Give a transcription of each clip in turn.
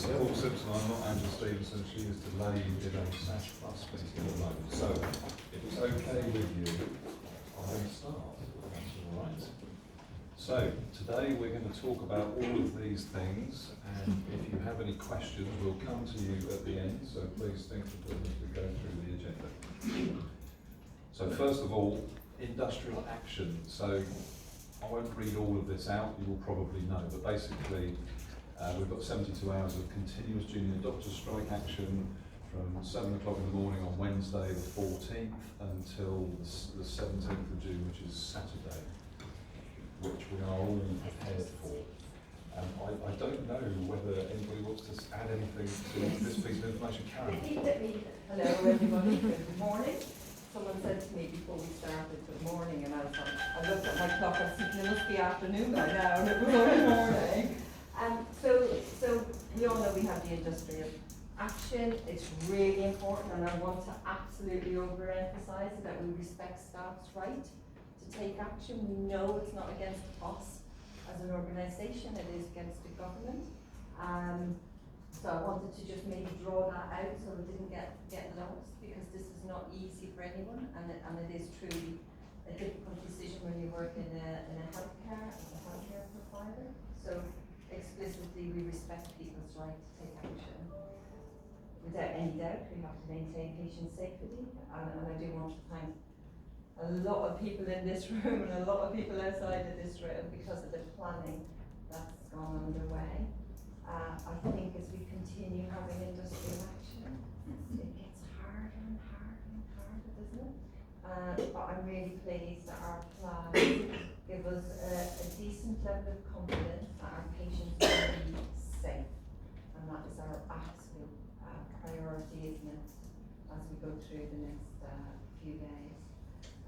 is Paul Simpson. I'm not Angela Stevenson. She is delayed in a SASH Plus meeting at the moment. So, if it's okay with you, I'm going to start. That's all right. So, today we're going to talk about all of these things, and if you have any questions, we'll come to you at the end, so please think of them as we go through the agenda. So, first of all, industrial action. So, I won't read all of this out, you will probably know, but basically we've got 72 hours of continuous junior doctor strike action from 7 o'clock in the morning on Wednesday the 14th until the 17th of June, which is Saturday, which we are all prepared for. I don't know whether anybody wants to add anything to this piece of information. Karen? Hello everybody, good morning. Someone said to me before we started, good morning, and I was like, I looked at my clock and said, it must be afternoon by now, and it was only morning. So we all know we have the industrial action. It's really important, and I want to absolutely overemphasise that we respect staff's right to take action. We know it's not against us as an organisation, it is against the government. So I wanted to just maybe draw that out so it didn't get lost, because this is not easy for anyone, and it is truly a difficult decision when you work in a healthcare, as a healthcare provider. So explicitly we respect people's right to take action. Without any doubt, we have to maintain patient safety, and I do want to thank a lot of people in this room and a lot of people outside of this room because of the planning that's gone underway. I think as we continue having industrial action, it gets harder and harder and harder, doesn't it? But I'm really pleased that our plan give us a decent level of confidence that our patients will be safe, and that is our absolute priority, isn't it, as we go through the next few days.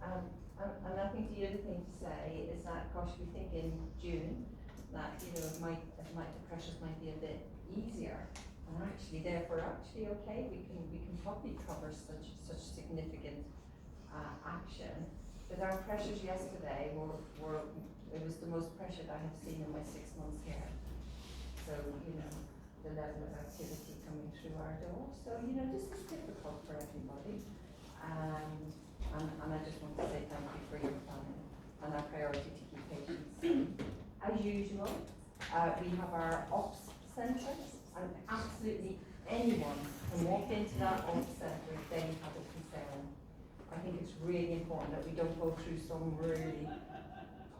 And I think the other thing to say is that, gosh, we think in June that the pressures might be a bit easier, and actually therefore okay, we can probably cover such significant action. But our pressures yesterday were it was the most pressure I have seen in my 6 months here. So the level of activity coming through our door. So this is difficult for everybody, and I just want to say thank you for your planning and our priority to keep patients safe. As usual, we have our ops centre, and absolutely anyone can walk into that ops centre if they have a concern. I think it's really important that we don't go through some really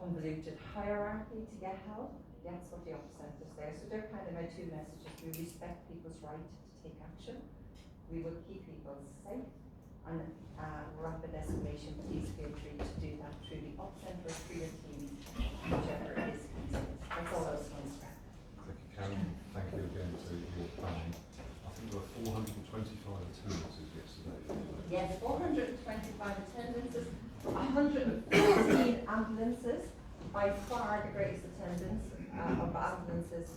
convoluted hierarchy to get help. That's what the ops centre is there. So they're kind of my two messages. We respect people's right to take action. We will keep people safe, and rapid escalation, please feel free to do that through the ops centre, through your team, whichever it is. That's all I was going to say. Thank you, Karen. Thank you again to your planning. I think there were 425 attendances yesterday. Yes, 425 attendances, 114 ambulances, by far the greatest attendance of ambulances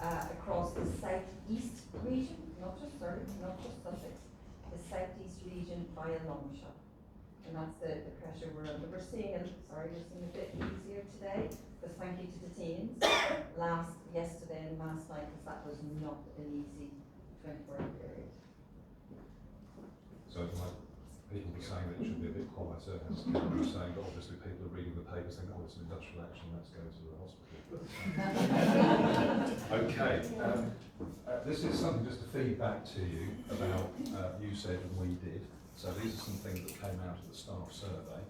across the southeast region, not just Sussex, the southeast region by a long shot. And that's the pressure we're under. We're seeing a bit easier today, because thank you to the teams yesterday and last night, because that was not an easy 24-hour period. So people were saying that it should be a bit quieter, as Karen was saying, but obviously people are reading the papers thinking, oh, it's an industrial action, let's go to the hospital. Okay, this is something just to feed back to you about you said and we did. So these are some things that came out of the staff survey.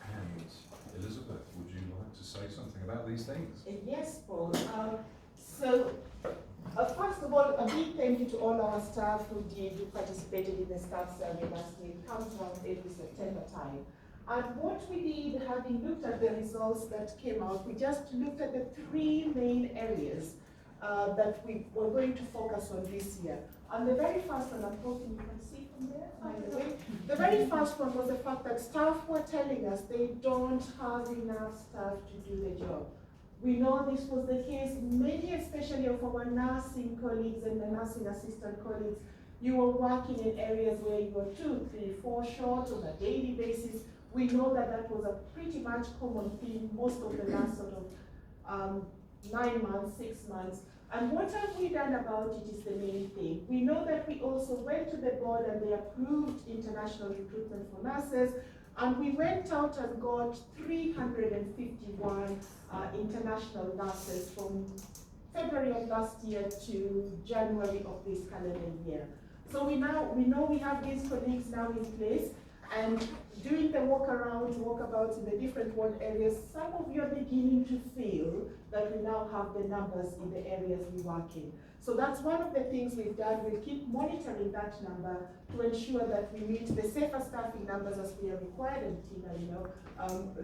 And Elizabeth, would you like to say something about these things? Yes, Paul. First of all, a big thank you to all our staff who participated in the staff survey last year. It comes around every September time. And what we did, having looked at the results that came out, we just looked at the three main areas that we were going to focus on this year. And the very first one, I'm hoping you can see from there, by the way. The very first one was the fact that staff were telling us they don't have enough staff to do the job. We know this was the case, many especially of our nursing colleagues and the nursing assistant colleagues. You were working in areas where you were 2, 3, 4 short on a daily basis. We know that that was a pretty much common theme. Most of the nurse sort of 9 months, 6 months. And what have we done about it is the main thing. We know that we also went to the board and they approved international recruitment for nurses, and we went out and got 351 international nurses from February of last year to January of this calendar year. So we know we have these colleagues now in place, and doing the walkabouts in the different ward areas, some of you are beginning to feel that we now have the numbers in the areas we work in. So that's one of the things we've done. We'll keep monitoring that number to ensure that we meet the safer staffing numbers as we are required, and Tina,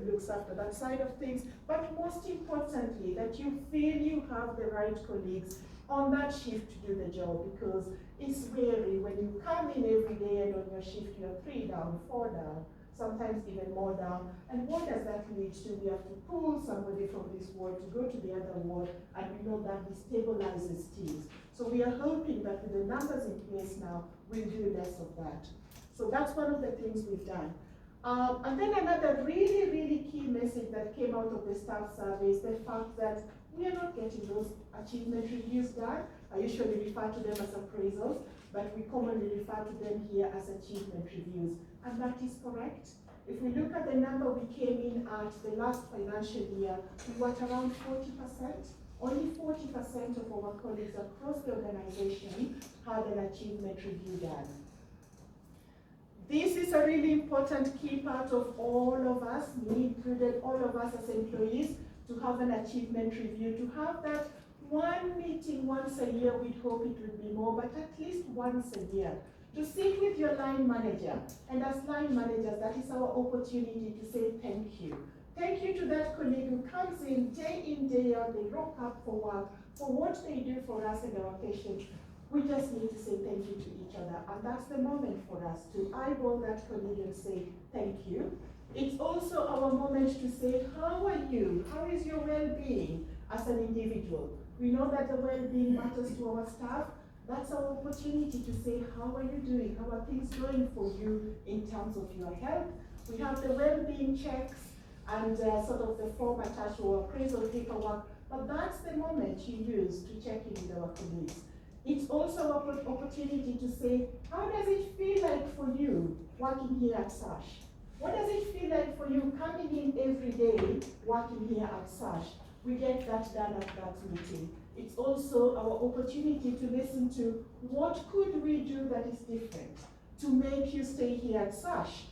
looks after that side of things. But most importantly, that you feel you have the right colleagues on that shift to do the job, because it's weary when you come in every day and on your shift you're 3 down, 4 down, sometimes even more down. And what does that lead to? We have to pull somebody from this ward to go to the other ward, and we know that destabilizes teams. So we are hoping that with the numbers in place now, we'll do less of that. So that's one of the things we've done. And then another really, really key message that came out of the staff survey is the fact that we are not getting those achievement reviews done. I usually refer to them as appraisals, but we commonly refer to them here as achievement reviews. And that is correct. If we look at the number we came in at the last financial year, we were at around 40%. Only 40% of our colleagues across the organization had an achievement review done. This is a really important key part of all of us, me included, all of us as employees, to have an achievement review, to have that one meeting once a year. We'd hope it would be more, but at least once a year, to sit with your line manager. And as line managers, that is our opportunity to say thank you. Thank you to that colleague who comes in, day out, they rock up for work, for what they do for us and our patients. We just need to say thank you to each other, and that's the moment for us to eyeball that colleague and say thank you. It's also our moment to say, how are you? How is your well-being as an individual? We know that the well-being matters to our staff. That's our opportunity to say, how are you doing? How are things going for you in terms of your health? We have the well-being checks and sort of the form attached to our appraisal paperwork, but that's the moment you use to check in with our colleagues. It's also an opportunity to say, how does it feel like for you working here at SASH? What does it feel like for you coming in every day working here at SASH? We get that done at that meeting. It's also our opportunity to listen to what could we do that is different to make you stay here at SASH.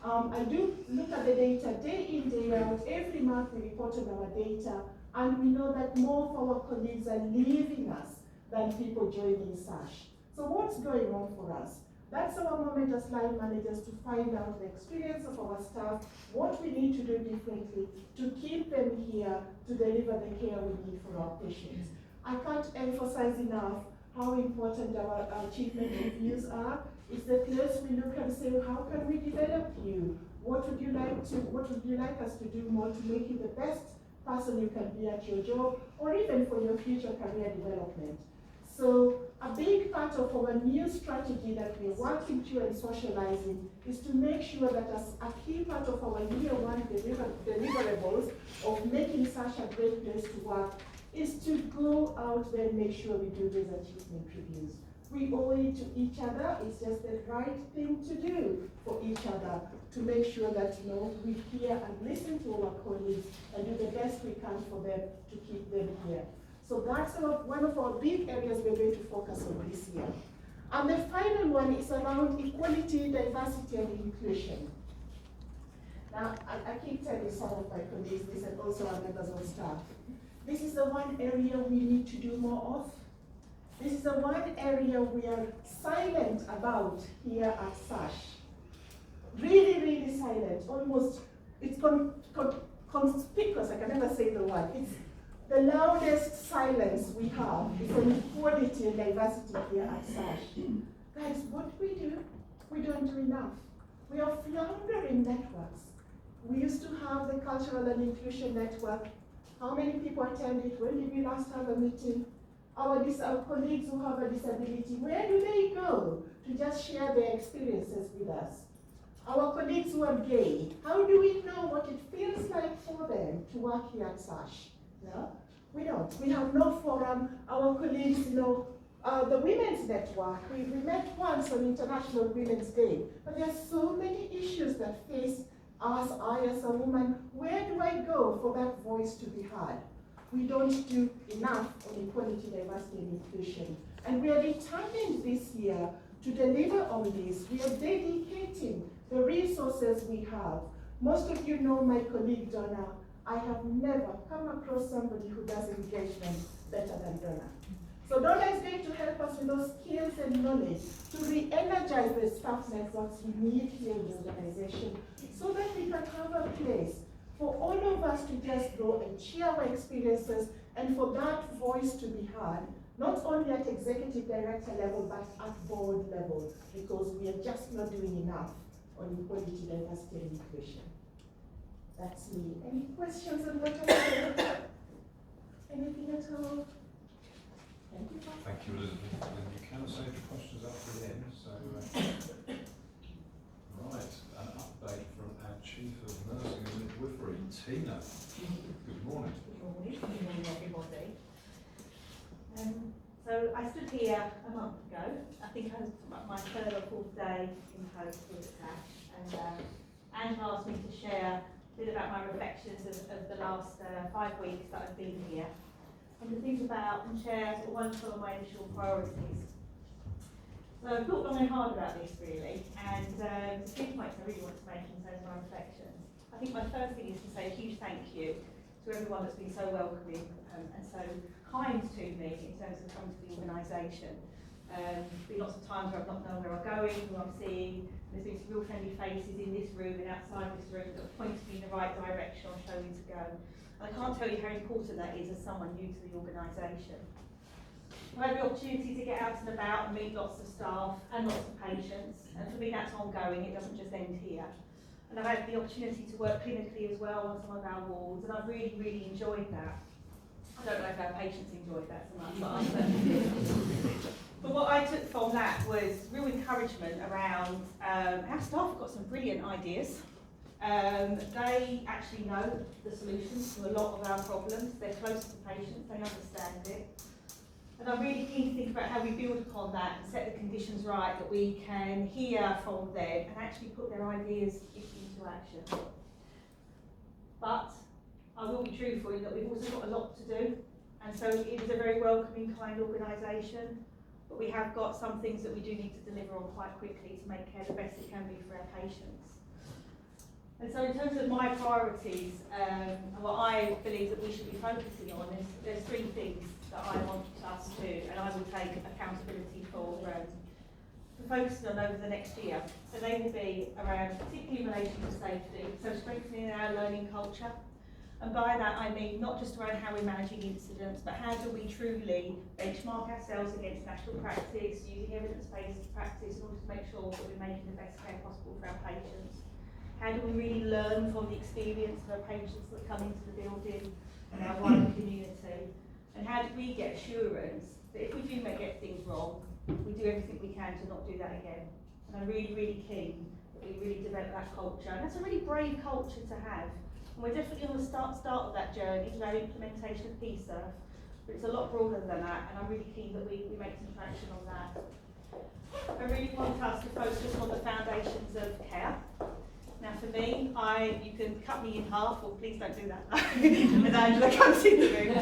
I do look at the data day in, day out. Every month we report on our data, and we know that more of our colleagues are leaving us than people joining SASH. So what's going on for us? That's our moment as line managers to find out the experience of our staff, what we need to do differently to keep them here to deliver the care we need for our patients. I can't emphasize enough how important our achievement reviews are. It's the place we look and say, how can we develop you? What would you like us to do more to make you the best person you can be at your job, or even for your future career development? So a big part of our new strategy that we're working through and socializing is to make sure that as a key part of our year one deliverables of making SASH a great place to work is to go out there and make sure we do these achievement reviews. We owe it to each other. It's just the right thing to do for each other to make sure that we hear and listen to our colleagues and do the best we can for them to keep them here. So that's one of our big areas we're going to focus on this year. And the final one is around equality, diversity, and inclusion. Now, I keep telling some of my colleagues this, and also our members of staff. This is the one area we need to do more of. This is the one area we are silent about here at SASH. Really, really silent. Almost, it's conspicuous. I can never say the word. It's the loudest silence we have is on equality and diversity here at SASH. Guys, what do? We don't do enough. We are floundering networks. We used to have the Cultural and Inclusion Network. How many people attended? When did we last have a meeting? Our colleagues who have a disability, where do they go to just share their experiences with us? Our colleagues who are gay, how do we know what it feels like for them to work here at SASH? Yeah? We don't. We have no forum. Our colleagues, the Women's Network, we met once on International Women's Day, but there are so many issues that face us, I as a woman. Where do I go for that voice to be heard? We don't do enough on equality, diversity, and inclusion. And we are determined this year to deliver on this. We are dedicating the resources we have. Most of you know my colleague Donna. I have never come across somebody who does engagement better than Donna. So Donna is going to help us with those skills and knowledge to re-energize the staff networks we need here in the organization so that we can have a place for all of us to just go and share our experiences and for that voice to be heard, not only at executive director level, but at board level, because we are just not doing enough on equality, diversity, and inclusion. That's me. Any questions on what I said? Anything at all? Thank you. Thank you, Elizabeth. And you can save your questions up to the end. So, right, an update from our Chief of Nursing and Midwifery, Tina. Good morning. Good morning everybody. So I stood here a month ago. I think I was my third or fourth day in post here at SASH, and Angela asked me to share a bit about my reflections of the last 5 weeks that I've been here, and to think about and share one of my initial priorities. So I've thought long and hard about this really, and there's a few points I really want to make in terms of my reflections. I think my first thing is to say a huge thank you to everyone that's been so welcoming and so kind to me in terms of coming to the organisation. There's been lots of times where I've not known where I'm going, who I'm seeing. There's been some real friendly faces in this room and outside this room that have pointed me in the right direction or shown me to go. And I can't tell you how important that is as someone new to the organisation. I've had the opportunity to get out and about and meet lots of staff and lots of patients, and for me that's ongoing, it doesn't just end here. And I've had the opportunity to work clinically as well on some of our wards, and I've really, really enjoyed that. I don't know if our patients enjoyed that so much, but I certainly did. But what I took from that was real encouragement around our staff have got some brilliant ideas. They actually know the solutions to a lot of our problems. They're close to patients, they understand it. And I'm really keen to think about how we build upon that and set the conditions right that we can hear from them and actually put their ideas into action. But I will be truthful in that we've also got a lot to do, and so it is a very welcoming, kind organisation, but we have got some things that we do need to deliver on quite quickly to make care the best it can be for our patients. And so in terms of my priorities, what I believe that we should be focusing on is there's 3 things that I want us to, and I will take accountability for focusing on over the next year. So they will be around, particularly in relation to safety, so strengthening our learning culture. And by that I mean not just around how we're managing incidents, but how do we truly benchmark ourselves against national practice, using evidence-based practice in order to make sure that we're making the best care possible for our patients. How do we really learn from the experience of our patients that come into the building and our wider community? And how do we get assurance that if we do get things wrong, we do everything we can to not do that again? And I'm really, really keen that we really develop that culture. And that's a really brave culture to have. And we're definitely on the start of that journey with our implementation of PISA, but it's a lot broader than that, and I'm really keen that we make some traction on that. I really want us to focus on the foundations of care. Now for me, you can cut me in half, or please don't do that as Angela comes in the room.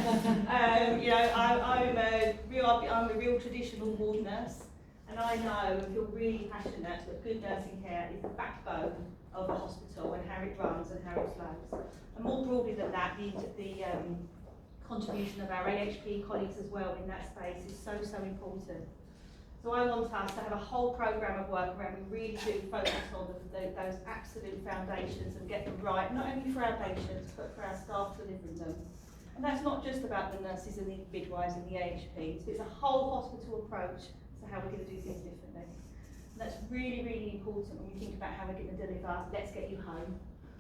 I'm a real traditional ward nurse, and I know and feel really passionate that good nursing care is the backbone of a hospital and how it runs and how it flows. And more broadly than that, the contribution of our AHP colleagues as well in that space is so, so important. So I want us to have a whole programme of work where we really do focus on those absolute foundations and get them right, not only for our patients, but for our staff delivering them. And that's not just about the nurses and the midwives and the AHPs, it's a whole hospital approach to how we're going to do things differently. And that's really, really important when we think about how we're going to deliver Let's Get You Home,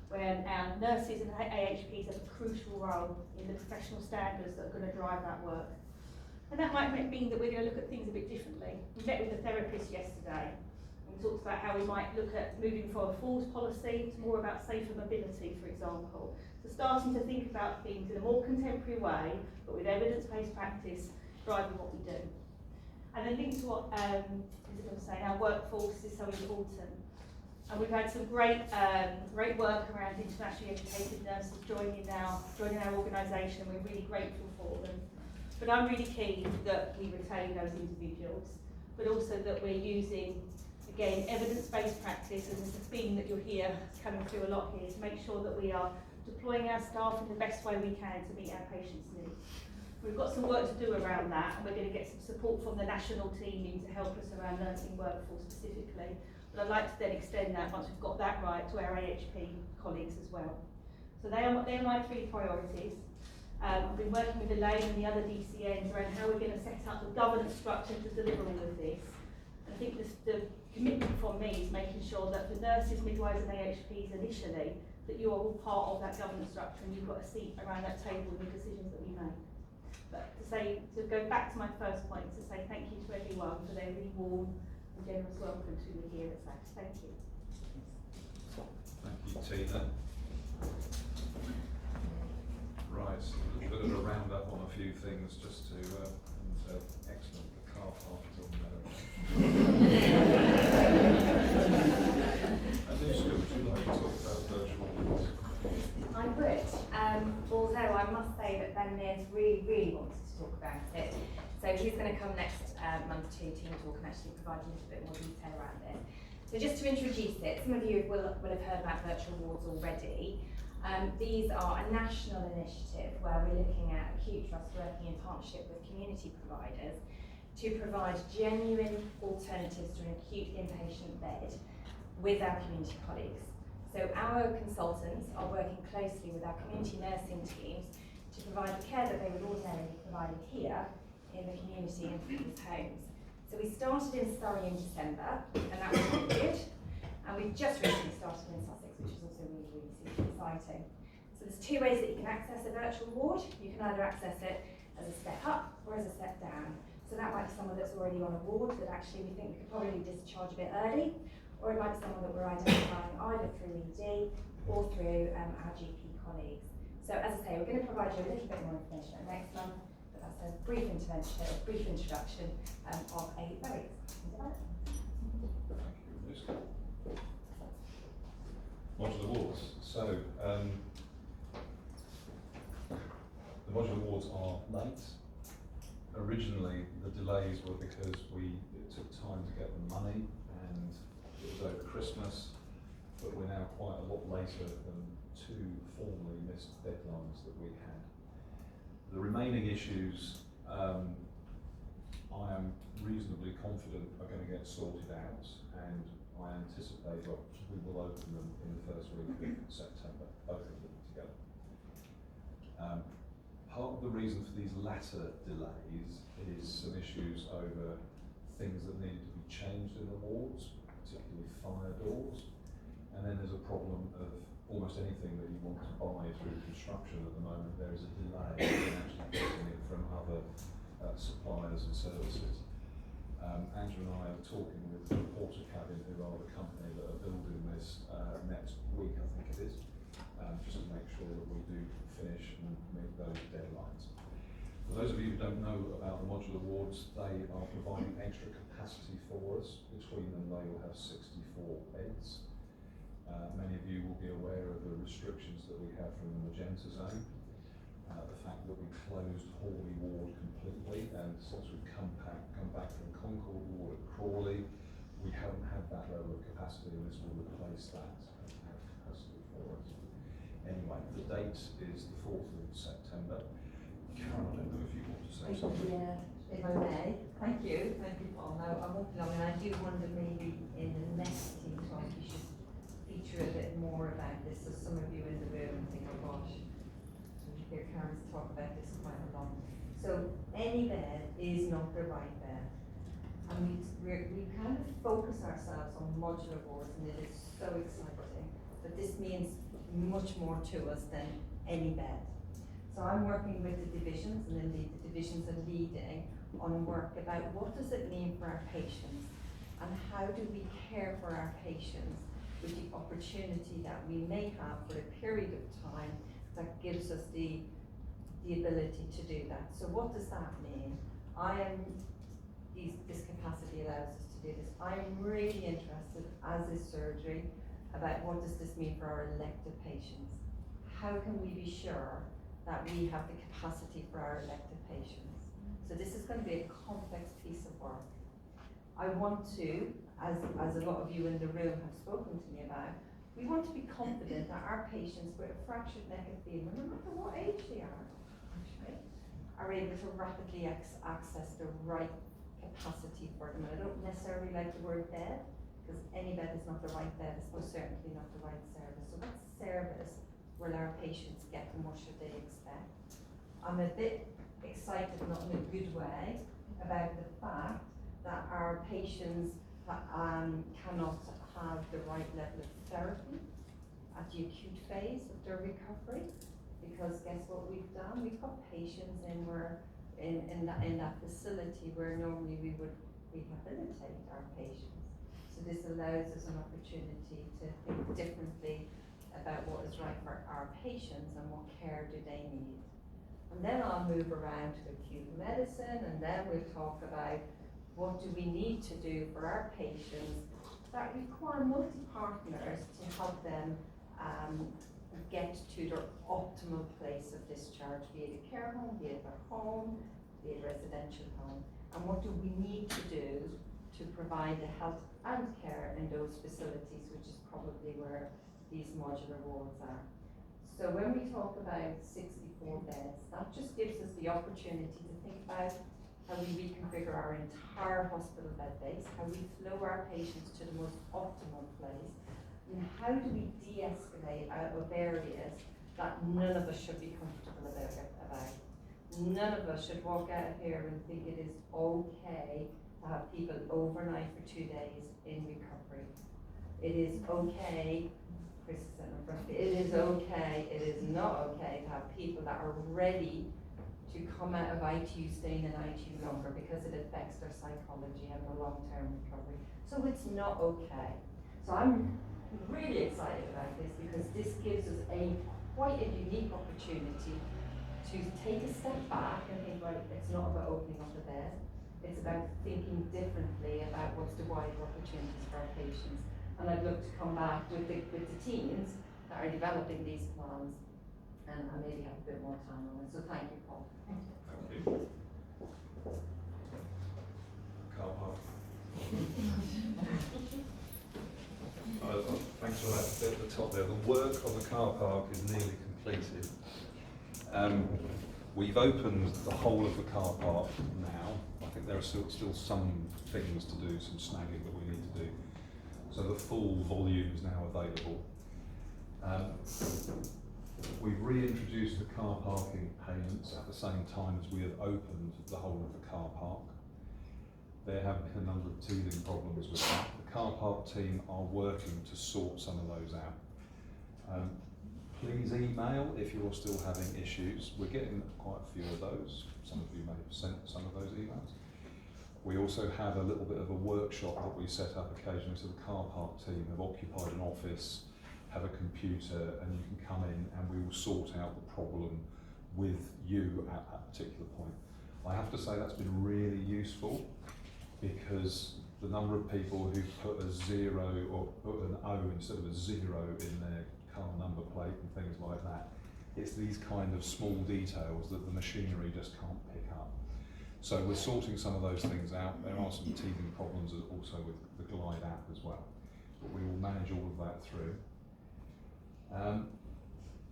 when our nurses and AHPs have a crucial role in the professional standards that are going to drive that work. And that might mean that we're going to look at things a bit differently. We met with a therapist yesterday, We talked about how we might look at moving from a falls policy to more about safer mobility, for example. So starting to think about things in a more contemporary way, but with evidence-based practice driving what we do. And then linked to what Isabel was saying, our workforce is so important. And we've had some great work around internationally educated nurses joining our organisation, and we're really grateful for them. But I'm really keen that we retain those individuals, but also that we're using, again, evidence-based practice, and there's a theme that you'll hear coming through a lot here, to make sure that we are deploying our staff in the best way we can to meet our patients' needs. We've got some work to do around that, and we're going to get some support from the national team in to help us around nursing workforce specifically. But I'd like to then extend that, once we've got that right, to our AHP colleagues as well. So they're my 3 priorities. I've been working with Elaine and the other DCNs around how we're going to set up the governance structure to deliver all of this. And I think the commitment from me is making sure that for nurses, midwives and AHPs initially, that you are all part of that governance structure and you've got a seat around that table in the decisions that we make. But to go back to my first point, to say thank you to everyone for their really warm and generous welcome to me here at SASH. Thank you. Thank you, Tina. Right, a bit of a roundup on a few things just to, excellent, the car park is on there. Anushka, would you like to talk about virtual awards? I would, although I must say that Ben Mears really wanted to talk about it. So he's going to come next month to TeamTalk and actually provide a little bit more detail around this. So just to introduce it, some of you will have heard about virtual awards already. These are a national initiative where we're looking at acute trust working in partnership with community providers to provide genuine alternatives to an acute inpatient bed with our community colleagues. So our consultants are working closely with our community nursing teams to provide the care that they would ordinarily be providing here in the community and people's homes. So we started in Surrey in December, and that was really good. And we've just recently started in Sussex, which is also really super exciting. So there's 2 ways that you can access a virtual ward. You can either access it as a step up or as a step down. So that might be someone that's already on a ward that actually we think we could probably discharge a bit early, or it might be someone that we're identifying either through ED or through our GP colleagues. So as I say, we're going to provide you a little bit more information next month, but that's a brief intervention, a brief introduction of a very exciting development. Thank you, Modular awards. So, the modular awards are late. Originally, the delays were because it took time to get the money, and it was over Christmas, but we're now quite a lot later than 2 formally missed deadlines that we had. The remaining issues, I am reasonably confident are going to get sorted out, and I anticipate that we will open them in the first week of September, both of them together. Part of the reason for these latter delays is some issues over things that needed to be changed in the wards, particularly fire doors. And then there's a problem of almost anything that you want to buy through construction at the moment. There is a delay in actually getting it from other suppliers and services. Andrew and I are talking with Porter Cabin, who are the company that are building this next week, I think it is, just to make sure that we do finish and meet those deadlines. For those of you who don't know about the modular wards, they are providing extra capacity for us. Between them, they will have 64 beds. Many of you will be aware of the restrictions that we have from the Magenta Zone. The fact that we closed Hawley Ward completely, and since we've come back from Concord Ward at Crawley, we haven't had that level of capacity, and this will replace that capacity for us. Anyway, the date is the 4th of September. Karen, I don't know if you want to say something. Yeah, if I may. Thank you, Paul. Now, I won't be long, and I do wonder maybe in the next TeamTalk you should feature a bit more about this, so some of you in the room think, oh gosh, we hear Karen talk about this quite a lot. So any bed is not the right bed. And we kind of focus ourselves on modular wards, and it is so exciting. But this means much more to us than any bed. So I'm working with the divisions, and indeed the divisions are leading on work about what does it mean for our patients and how do we care for our patients with the opportunity that we may have for a period of time that gives us the ability to do that. So what does that mean? This capacity allows us to do this. I'm really interested, as is surgery, about what does this mean for our elective patients? How can we be sure that we have the capacity for our elective patients? So this is going to be a complex piece of work. I want to, as a lot of you in the room have spoken to me about, we want to be confident that our patients with a fractured neck and femur, no matter what age they are able to rapidly access the right capacity for them. And I don't necessarily like the word bed, because any bed is not the right bed, it's most certainly not the right service. So what service will our patients get and what should they expect? I'm a bit excited, not in a good way, about the fact that our patients cannot have the right level of therapy at the acute phase of their recovery, because guess what we've done? We've got patients in that facility where normally we would rehabilitate our patients. So this allows us an opportunity to think differently about what is right for our patients and what care do they need. And then I'll move around to acute medicine, and then we'll talk about what do we need to do for our patients that require multi-partners to help them get to their optimal place of discharge, be it a care home, be it a home, be it a residential home. And what do we need to do to provide the health and care in those facilities, which is probably where these modular wards are. So when we talk about 64 beds, that just gives us the opportunity to think about how we reconfigure our entire hospital bed base, how we flow our patients to the most optimal place, and how do we de-escalate out of areas that none of us should be comfortable about. None of us should walk out of here and think it is okay to have people overnight for 2 days in recovery. It is okay, Chris is sitting in front of me, it is okay, it is not okay to have people that are ready to come out of ITU, staying in ITU longer, because it affects their psychology and their long-term recovery. So it's not okay. So I'm really excited about this, because this gives us quite a unique opportunity to take a step back and think, right, it's not about opening up a bed, it's about thinking differently about what's the wider opportunities for our patients. And I'd love to come back with the teams that are developing these plans and maybe have a bit more time on it. So thank you, Paul. Thank you. Car park. Thanks for that bit at the top there. The work on the car park is nearly completed. We've opened the whole of the car park now. I think there are still some things to do, some snagging that we need to do. So the full volume is now available. We've reintroduced the car parking payments at the same time as we have opened the whole of the car park. There have been a number of teething problems with that. The car park team are working to sort some of those out. Please email if you're still having issues. We're getting quite a few of those. Some of you may have sent some of those emails. We also have a little bit of a workshop that we set up occasionally, so the car park team have occupied an office, have a computer, and you can come in and we will sort out the problem with you at that particular point. I have to say that's been really useful, because the number of people who put a 0 or put an O instead of a 0 in their car number plate and things like that, it's these kind of small details that the machinery just can't pick up. So we're sorting some of those things out. There are some teething problems also with the Glide app as well, but we will manage all of that through.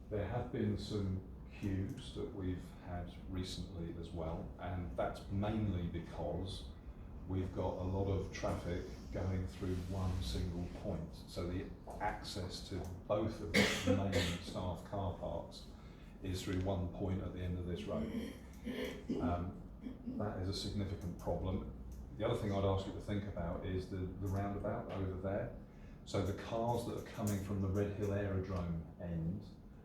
There have been some queues that we've had recently as well, and that's mainly because we've got a lot of traffic going through one single point. So the access to both of the main staff car parks is through one point at the end of this road. That is a significant problem. The other thing I'd ask you to think about is the roundabout over there. So the cars that are coming from the Red Hill Aerodrome end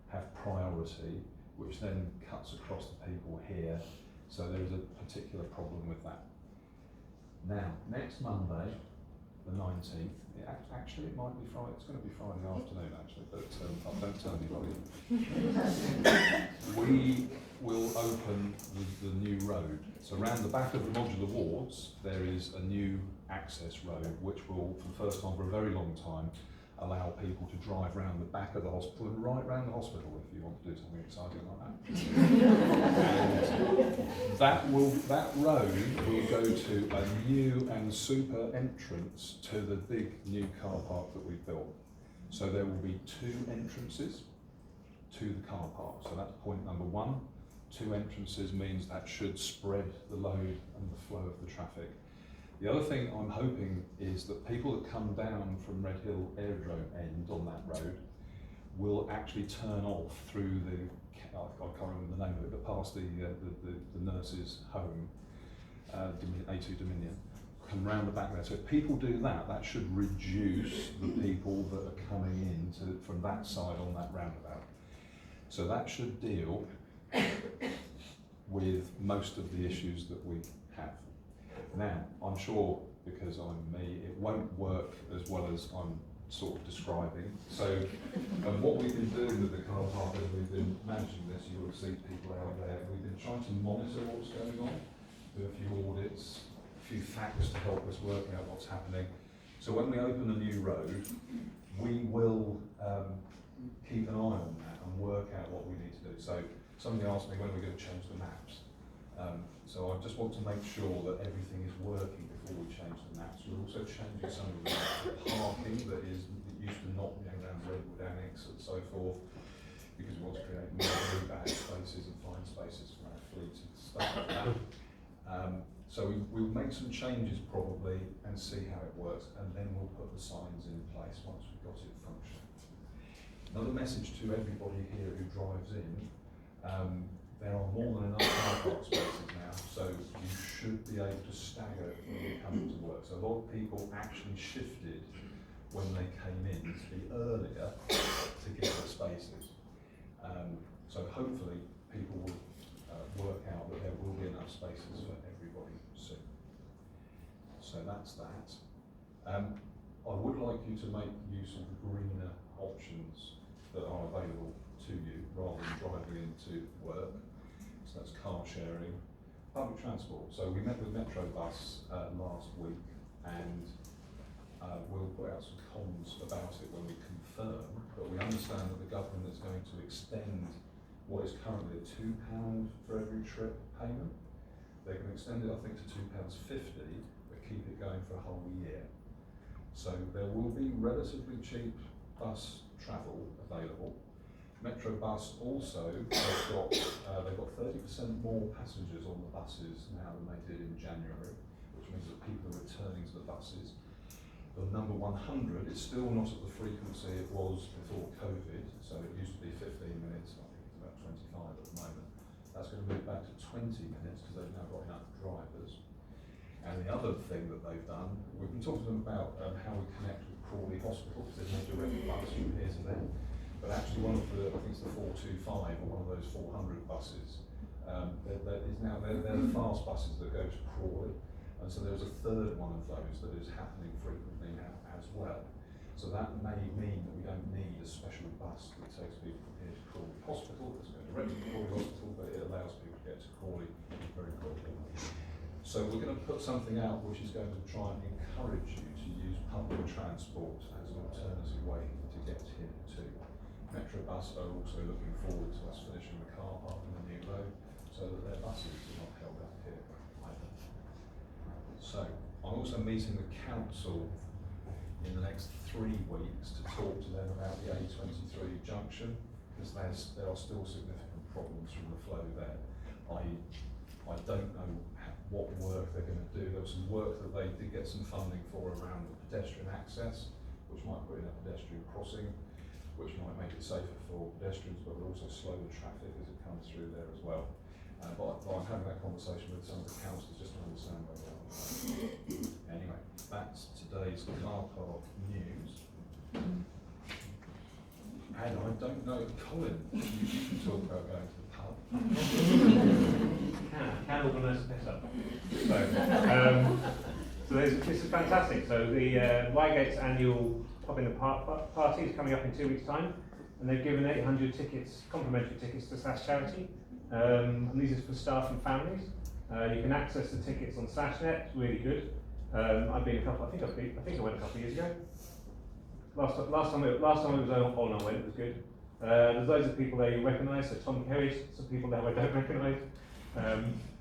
have priority, which then cuts across the people here. So there is a particular problem with that. Now, next Monday, the 19th. Actually, it might be Friday. It's going to be Friday afternoon, actually, but don't tell anybody. We will open the new road. So around the back of the modular wards, there is a new access road, which will, for the first time for a very long time, allow people to drive around the back of the hospital and right round the hospital if you want to do something exciting like that. And that road will go to a new and super entrance to the big new car park that we've built. So there will be 2 entrances to the car park. So that's point number 1. 2 entrances means that should spread the load and the flow of the traffic. The other thing I'm hoping is that people that come down from Red Hill Aerodrome end on that road will actually turn off through the, I can't remember the name of it, but past the nurse's home, A2 Dominion, come round the back there. So if people do that, that should reduce the people that are coming in from that side on that roundabout. So that should deal with most of the issues that we have. Now, I'm sure, because I'm me, it won't work as well as I'm sort of describing. So what we've been doing with the car park as we've been managing this, you will have seen people out there, we've been trying to monitor what's going on, do a few audits, a few facts to help us work out what's happening. So when we open a new road, we will keep an eye on that and work out what we need to do. So somebody asked me when we're going to change the maps. So I just want to make sure that everything is working before we change the maps. We're also changing some of the parking that used to not be around Redwood Annex and so forth, because we want to create more back spaces and find spaces for our fleet and stuff like that. So we'll make some changes probably and see how it works, and then we'll put the signs in place once we've got it functioning. Another message to everybody here who drives in, there are more than enough car park spaces now, so you should be able to stagger when you come into work. So a lot of people actually shifted when they came in to be earlier to get the spaces. So hopefully people will work out that there will be enough spaces for everybody soon. So that's that. I would like you to make use of the greener options that are available to you rather than driving into work. So that's car sharing, public transport. So we met with Metro Bus last week, and we'll put out some comms about it when we confirm, but we understand that the government is going to extend what is currently a £2 for every trip payment. They're going to extend it, I think, to £2.50, but keep it going for a whole year. So there will be relatively cheap bus travel available. Metro Bus also they've got 30% more passengers on the buses now than they did in January, which means that people are returning to the buses. The number 100 is still not at the frequency it was before COVID, so it used to be 15 minutes, I think it's about 25 at the moment. That's going to move back to 20 minutes because they've now got enough drivers. And the other thing that they've done, we've been talking to them about how we connect with Crawley Hospital, because there's no direct bus from here to there. But actually one of the, I think it's the 425 or one of those 400 buses, they're the fast buses that go to Crawley. And so there's a third one of those that is happening frequently now as well. So that may mean that we don't need a special bus that takes people from here to Crawley Hospital, that's going directly to Crawley Hospital, but it allows people to get to Crawley very quickly. So we're going to put something out which is going to try and encourage you to use public transport as an alternative way to get here too. Metro Bus are also looking forward to us finishing the car park on the new road so that their buses are not held up here either. So I'm also meeting the council in the next 3 weeks to talk to them about the A23 junction, because there are still significant problems from the flow there. I don't know what work they're going to do. There was some work that they did get some funding for around the pedestrian access, which might put in a pedestrian crossing, which might make it safer for pedestrians, but will also slow the traffic as it comes through there as well. But I'm having that conversation with some of the councillors just to understand where they are. Anyway, that's today's car park news. And I don't know, Colin, you can talk about going to the pub. Can organise a piss up. So So this is fantastic. So the Reigate annual Pop in the Park party is coming up in 2 weeks' time, and they've given 800 tickets, complimentary tickets to SASH charity. And these are for staff and families. You can access the tickets on SASHnet. It's really good. I've been a couple. I think I went a couple of years ago. Last time it was on, I went. It was good. There's loads of people there you recognise. So Tom Kerry's some people there I don't recognise.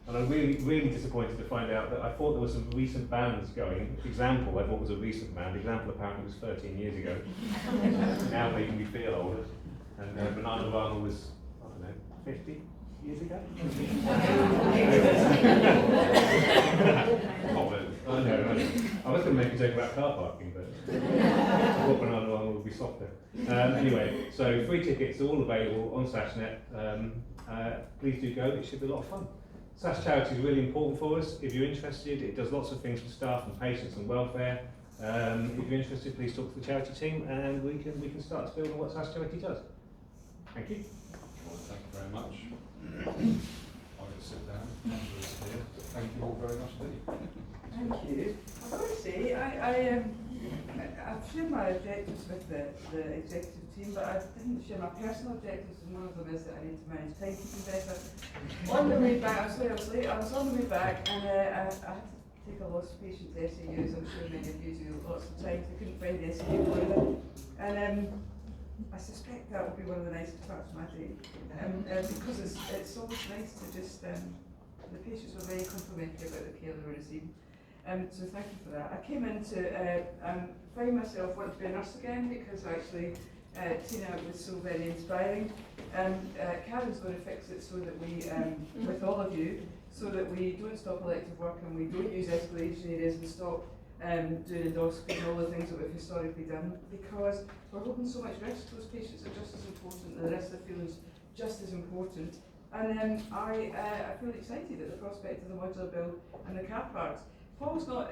And I'm really disappointed to find out that I thought there were some recent bands going. Example, I thought was a recent band. Example apparently was 13 years ago. Now making me feel older. And Banana Rama was, I don't know, 50 years ago? I know. I was going to make a joke about car parking, but I thought Banana Rama would be softer. Anyway, so free tickets are all available on SASHnet. Please do go, it should be a lot of fun. SASH charity is really important for us. If you're interested, it does lots of things for staff and patients and welfare. If you're interested, please talk to the charity team and we can start to build on what SASH charity does. Thank you. Well, thank you very much. I'm going to sit down. Angela's here. Thank you all very much indeed. Thank you. I've got to say, I've shared my objectives with the executive team, but I didn't share my personal objectives, and one of them is that I need to manage timekeeping better. On the way back, I'm sorry I was late, I was on the way back, and I had to take a lost patient to SAUs. I'm sure many of you do lots of times. I couldn't find the SAU toilet, and I suspect that will be one of the nicest parts of my day, because it's always nice to just, the patients were very complimentary about the care they were receiving. So thank you for that. I came in to find myself wanting to be a nurse again, because actually Tina was so very inspiring. Karen's going to fix it so that we, with all of you, so that we don't stop elective work and we don't use escalation areas and stop doing endoscopy and all the things that we've historically done, because we're holding so much risk. Those patients are just as important, and the rest of the field is just as important. And I feel excited at the prospect of the modular build and the car parks. Paul's not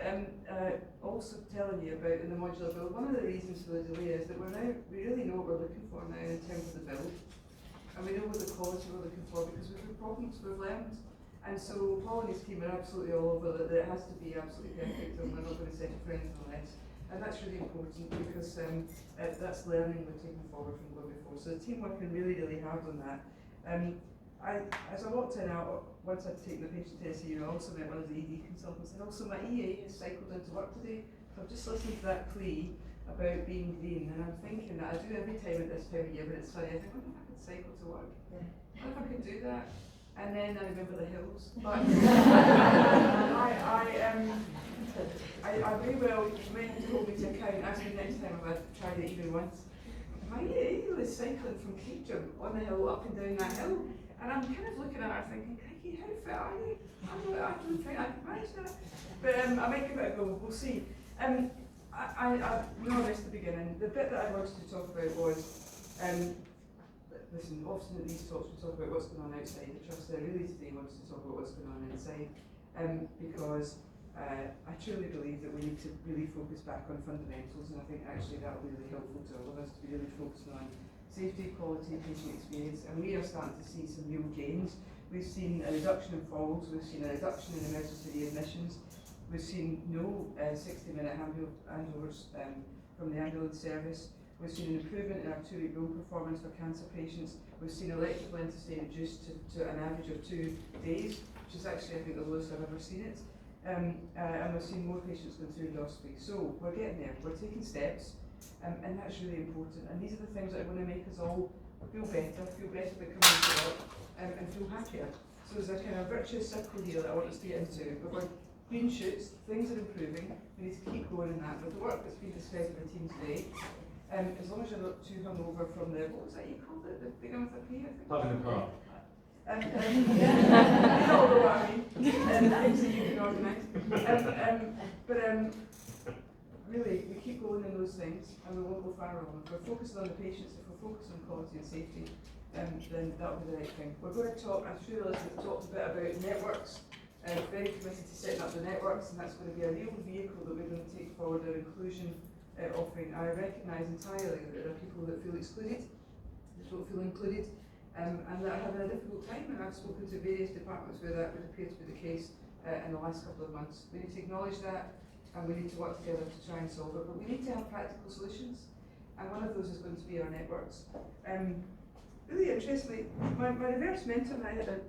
also telling you about in the modular build, one of the reasons for the delay is that we really know what we're looking for now in terms of the build. And we know what the quality we're looking for because we've had problems we've learned. And so Paul and his team are absolutely all over that it has to be absolutely perfect and we're not going to settle for anything less. And that's really important because that's learning we're taking forward from going before. So the team working really, really hard on that. As I walked in, once I'd taken the patient to SAU, I also met one of the ED consultants, and also my EA has cycled into work today. So I've just listened to that plea about being green, and I'm thinking that I do every time at this time of year, but it's funny, I think, what if I could cycle to work? Yeah. What if I could do that? And then I remember the hills. But I very well, when you hold me to account, ask me next time if I've tried it even once. My EA was cycling from Cape Town on the hill, up and down that hill. And I'm kind of looking at her thinking, crikey, how fit are you? I don't think I can manage that. But I might give it a go, we'll see. I know this at the beginning. The bit that I wanted to talk about was, listen, often at these talks we talk about what's going on outside. The trust there really today wants to talk about what's going on inside. Because I truly believe that we need to really focus back on fundamentals, and I think actually that will be really helpful to all of us to be really focused on safety, quality, patient experience, and we are starting to see some real gains. We've seen a reduction in falls, we've seen a reduction in emergency readmissions, we've seen no 60-minute handovers from the ambulance service, we've seen an improvement in our 2-week room performance for cancer patients, we've seen elective length of stay reduced to an average of 2 days, which is actually I think the lowest I've ever seen it. And we've seen more patients going through endoscopy. So we're getting there, we're taking steps, and that's really important. And these are the things that are going to make us all feel better than coming to work, and feel happier. So there's a kind of virtuous circle here that I want us to get into. But we're green shoots, things are improving, we need to keep going in that. With the work that's been described by the team today, as long as you're not too hungover from the, what was that you called it, the big one with a P, I think? Having a car. You know what I mean, things that you can organise. Really, we keep going in those things and we won't go far wrong. If we're focused on the patients, if we're focused on quality and safety, then that'll be the right thing. We're going to talk, I'm sure Elizabeth talked a bit about networks. Very committed to setting up the networks, and that's going to be a real vehicle that we're going to take forward our inclusion offering. I recognise entirely that there are people that feel excluded, that don't feel included, and that are having a difficult time, and I've spoken to various departments where that would appear to be the case in the last couple of months. We need to acknowledge that, and we need to work together to try and solve it, but we need to have practical solutions, and one of those is going to be our networks. Really interestingly, my reverse mentor and I had a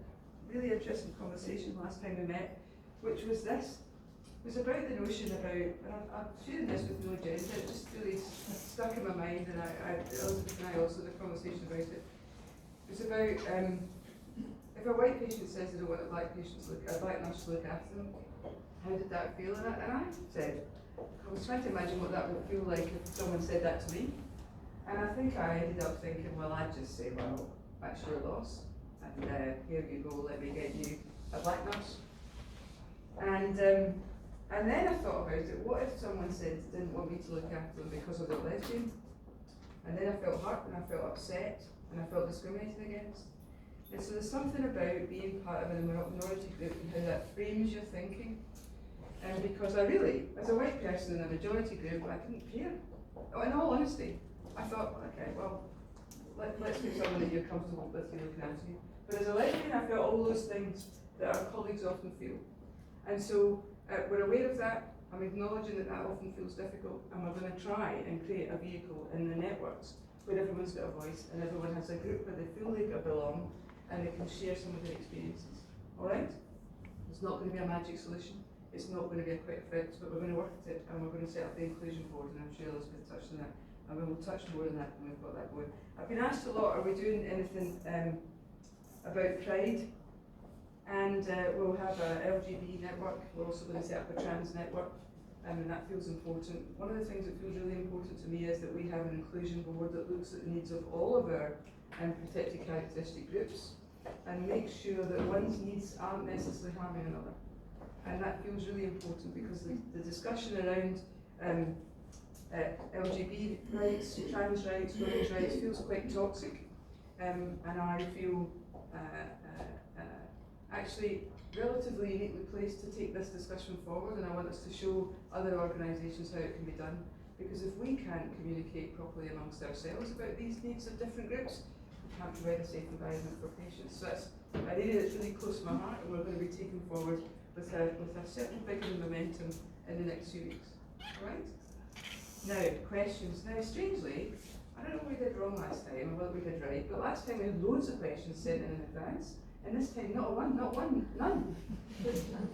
really interesting conversation last time we met, which was this. It was about the notion about, and I'm sharing this with no agenda, it just really stuck in my mind, and Elizabeth and I also had a conversation about it. It was about, if a white patient says they don't want a black nurse to look after them, how did that feel? And I said, I was trying to imagine what that would feel like if someone said that to me. And I think I ended up thinking, well, I'd just say, well, that's your loss. And here you go, let me get you a black nurse. And then I thought about it, what if someone said didn't want me to look after them because of their lesbian? And then I felt hurt and I felt upset and I felt discriminated against. And so there's something about being part of a minority group and how that frames your thinking. And because I really, as a white person in a majority group, I didn't care. Oh, in all honesty, I thought, okay, well, let's get someone that you're comfortable with looking after you. But as a lesbian, I felt all those things that our colleagues often feel. And so we're aware of that. I'm acknowledging that that often feels difficult, and we're going to try and create a vehicle in the networks where everyone's got a voice and everyone has a group where they feel they belong and they can share some of their experiences. All right? It's not going to be a magic solution. It's not going to be a quick fix, but we're going to work at it, and we're going to set up the inclusion board, and I'm sure Elizabeth touched on that, and we will touch more on that when we've got that going. I've been asked a lot, are we doing anything about Pride? And we'll have a LGBT network. We're also going to set up a trans network, and that feels important. One of the things that feels really important to me is that we have an inclusion board that looks at the needs of all of our protected characteristic groups and makes sure that one's needs aren't necessarily harming another. And that feels really important because the discussion around LGBT rights, trans rights, women's rights feels quite toxic, and I feel actually relatively uniquely placed to take this discussion forward, and I want us to show other organisations how it can be done, because if we can't communicate properly amongst ourselves about these needs of different groups, we can't provide a safe environment for patients. So that's an area that's really close to my heart, and we're going to be taking forward with a certain bigger momentum in the next few weeks. Alright? Now, questions. Now, strangely, I don't know what we did wrong last time or what we did right, but last time we had loads of questions sent in advance. And this time, not one, none.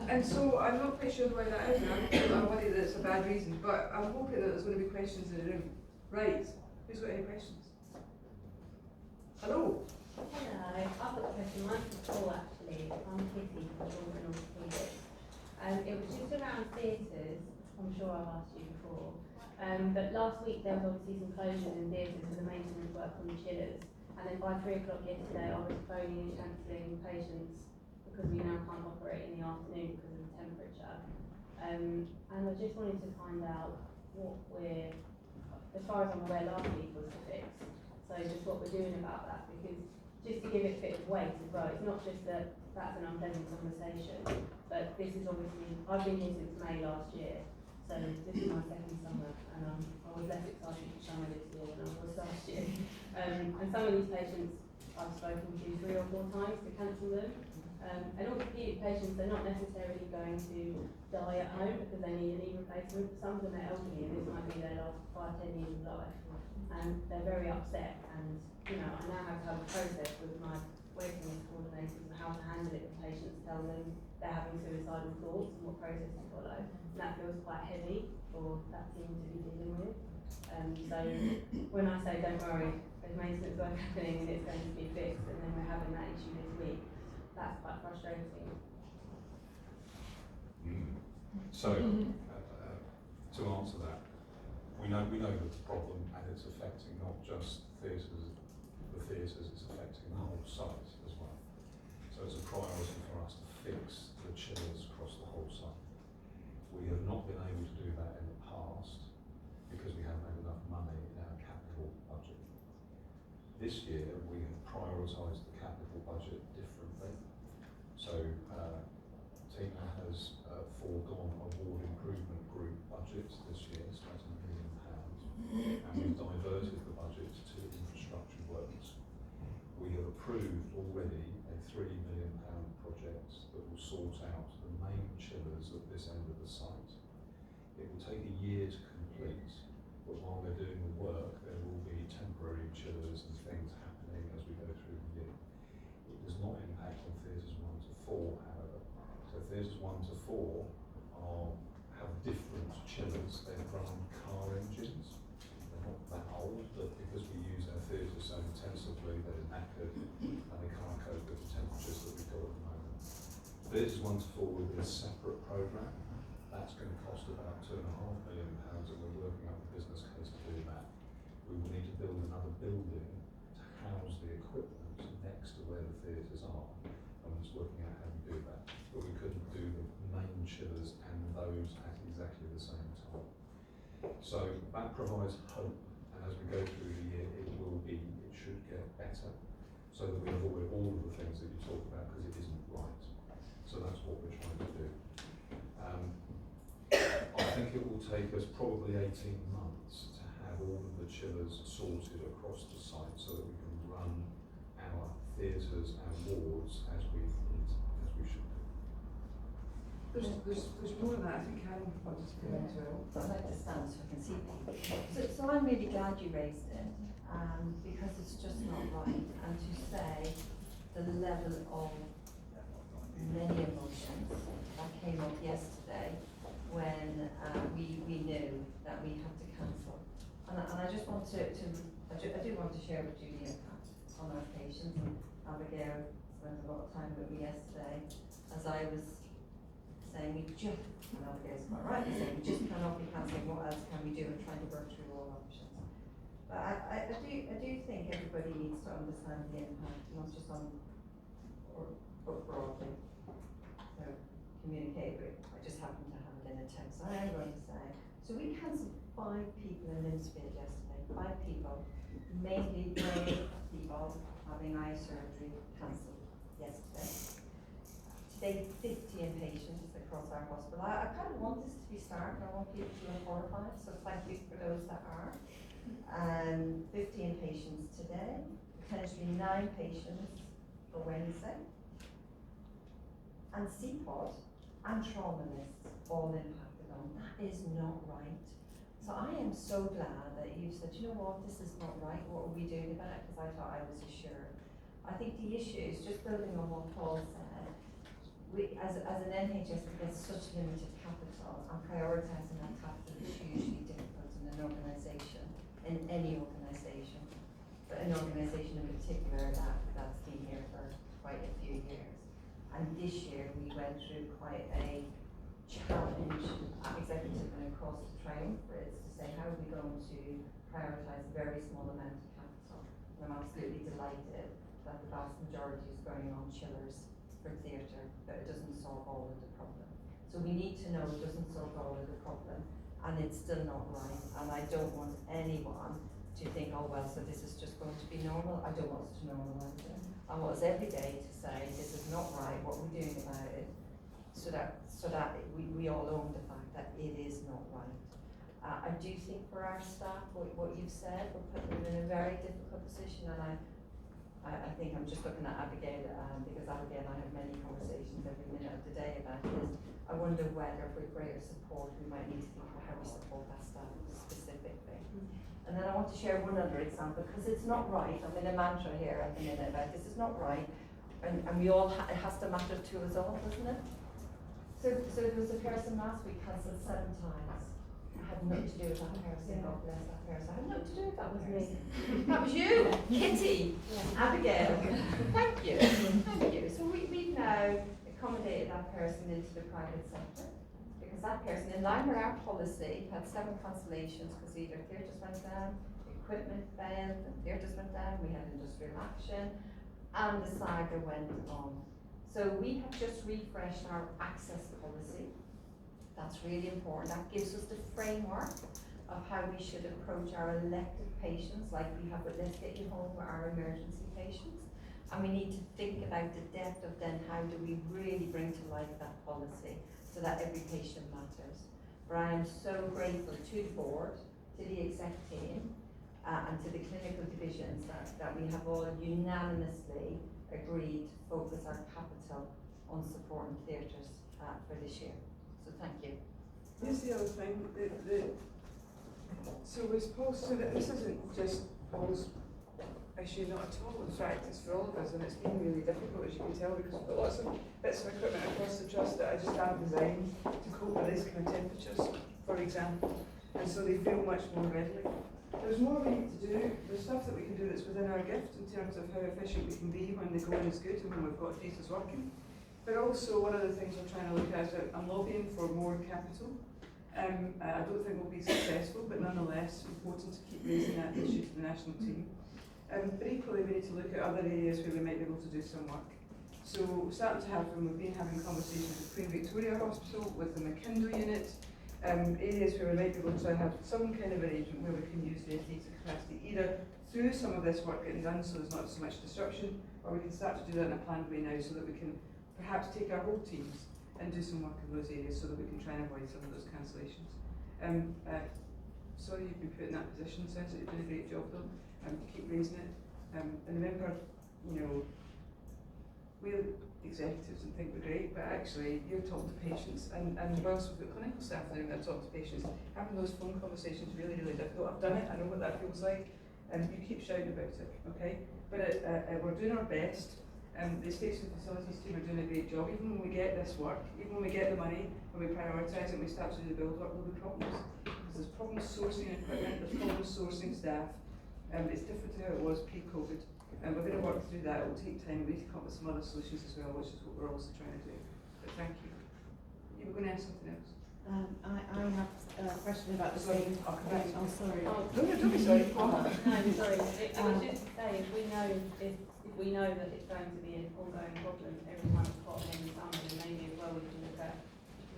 And so I'm not quite sure why that is. I'm worried that it's a bad reason, but I'm hoping that there's going to be questions in the room. Right, who's got any questions? Hello? Hello, I've got a question. Mine's for Paul actually. I'm Kitty from Children Orthopaedics. It was just around theatres. I'm sure I've asked you before. But last week there was obviously some closures in theatres for the maintenance work on the chillers. And then by 3 o'clock yesterday, I was phoning and cancelling patients because we now can't operate in the afternoon because of the temperature. And I just wanted to find out what we're, as far as I'm aware, last week was the fix. So just what we're doing about that, because just to give it a bit of weight as well, it's not just that that's an unpleasant conversation, but this is obviously, I've been here since May last year, so this is my second summer, and I was less excited for summer this year than I was last year. And some of these patients I've spoken to 3 or 4 times to cancel them. And orthopaedic patients, they're not necessarily going to die at home because they need a knee replacement. Some of them are elderly and this might be their last 5-10 years of life. And they're very upset, and I now have to have a process with my waiting list coordinators on how to handle it when patients tell them they're having suicidal thoughts and what process to follow. And that feels quite heavy for that team to be dealing with. So when I say don't worry, there's maintenance work happening and it's going to be fixed, and then we're having that issue this week, that's quite frustrating. So, to answer that, we know the problem, and it's affecting not just the theatres, it's affecting the whole site as well. So it's a priority for us to fix the chillers across the whole site. We have not been able to do that in the past because we haven't had enough money in our capital budget. This year we have prioritised the capital budget differently. So TEMA has foregone award improvement group budgets this year, so that's £1 million, and we've diverted the budget to infrastructure works. We have approved already a £3 million project that will sort out the main chillers at this end of the site. It will take a year to complete, but while they're doing the work, there will be temporary chillers and things happening as we go through the year. It does not impact on theatres 1 to 4, however. So theatres 1 to 4 have different chillers. They run car engines. They're not that old, but because we use our theatres so intensively, they're knackered and they can't cope with the temperatures that we've got at the moment. Theatres 1 to 4 will be a separate programme. That's going to cost about £2.5 million, and we're working out the business case to do that. We will need to build another building to house the equipment next to where the theatres are, and we're just working out how we do that. But we couldn't do the main chillers and those at exactly the same time. So that provides hope, and as we go through the year, it should get better, so that we avoid all of the things that you talk about, because it isn't right. So that's what we're trying to do. I think it will take us probably 18 months to have all of the chillers sorted across the site, so that we can run our theatres and wards as we should do. There's more than that. I think Karen wanted to come in as well. I'd like to stand so I can see people. So I'm really glad you raised it, because it's just not right. And to say the level of many emotions that came up yesterday when we knew that we had to cancel. And I just want I do want to share with you the impact on our patients. And Abigail spent a lot of time with me yesterday as I was saying and Abigail's quite right, saying we just cannot be cancelling, what else can we do, and trying to work through all options. But I do think everybody needs to understand the impact, not just on, but broadly. So communicate with, I just happen to have it in a text. I am going to say, so we cancelled 5 people in Linsfield yesterday, 5 people, mainly brave people having eye surgery cancelled yesterday. Today, 50 inpatients across our hospital. I kind of want this to be stark, I want people to feel horrified, so thank you for those that are. 50 inpatients today, potentially 9 patients for Wednesday. And CPOD and trauma lists all impacted on. That is not right. So I am so glad that you said, you know what, this is not right, what are we doing about it? Because I thought I was assured. I think the issue is, just building on what Paul said, we, as an NHS, we get such limited capital, and prioritising that capital is hugely difficult in an organisation, in any organisation, but an organisation in particular that's been here for quite a few years. And this year we went through quite a challenge at executive and across the triumvirates to say how are we going to prioritise a very small amount of capital. And I'm absolutely delighted that the vast majority is going on chillers for theatre, but it doesn't solve all of the problem. So we need to know it doesn't solve all of the problem, and it's still not right. And I don't want anyone to think, oh well, so this is just going to be normal. I don't want us to normalise it. I want us every day to say, this is not right, what we're doing about it, so that we all own the fact that it is not right. I do think for our staff, what you've said, we're putting them in a very difficult position, and I think I'm just looking at Abigail, because Abigail and I have many conversations every minute of the day about this. I wonder whether with greater support we might need to think about how we support that staff specifically. And then I want to share one other example, because it's not right. I'm in a mantra here at the minute about this is not right, and we all it has to matter to us all, doesn't it? So there was a person last week cancelled 7 times. I had nothing to do with that person. God bless that person. I had nothing to do with that person. That was you, Kitty, Abigail. Thank you, thank you. So we've now accommodated that person into the private sector. Because that person, in line with our policy, had 7 cancellations because either theatres went down, equipment failed, and theatres went down, we had industrial action, and the saga went on. So we have just refreshed our access policy. That's really important. That gives us the framework of how we should approach our elected patients, like we have with Let's Get You Home, our emergency patients. And we need to think about the depth of then how do we really bring to life that policy, so that every patient matters. But I am so grateful to the board, to the exec team, and to the clinical divisions that we have all unanimously agreed to focus our capital on supporting theatres for this year. So thank you. Here's the other thing, so as Paul said, this isn't just Paul's issue, not at all. In fact, it's for all of us, and it's been really difficult, as you can tell, because we've got lots of bits of equipment across the trust that I just aren't designed to cope with these kind of temperatures, for example, and so they fail much more readily. There's more we need to do. There's stuff that we can do that's within our gift in terms of how efficient we can be when the going is good and when we've got thesis working. But also, one of the things we're trying to look at is I'm lobbying for more capital. I don't think we'll be successful, but nonetheless, important to keep raising that issue to the national team. But equally, we need to look at other areas where we might be able to do some work. So we're starting to have, and we've been having conversations with Queen Victoria Hospital, with the McKindo unit, areas where we might be able to have some kind of arrangement where we can use the data capacity, either through some of this work getting done so there's not so much disruption, or we can start to do that in a planned way now so that we can perhaps take our whole teams and do some work in those areas so that we can try and avoid some of those cancellations. Sorry you've been put in that position, sounds like you're doing a great job though. Keep raising it. And remember, you know, we're executives and think we're great, but actually you're talking to patients, and whilst we've got clinical staff there that are talking to patients, having those phone conversations is really, really difficult. I've done it, I know what that feels like, and you keep shouting about it, okay? But we're doing our best. The estates and facilities team are doing a great job. Even when we get this work, even when we get the money, when we prioritise it and we start to do the build work, there'll be problems. Because there's problems sourcing equipment, there's problems sourcing staff. It's different to how it was pre-COVID. And we're going to work through that. It will take time. We need to come up with some other solutions as well, which is what we're also trying to do. But thank you. You were going to ask something else? I have a question about the same. I'll come back to you. Oh, sorry. Don't be sorry. No, sorry. It was just to say, if we know that it's going to be an ongoing problem every time it's hot in the summer, then maybe as well we can look at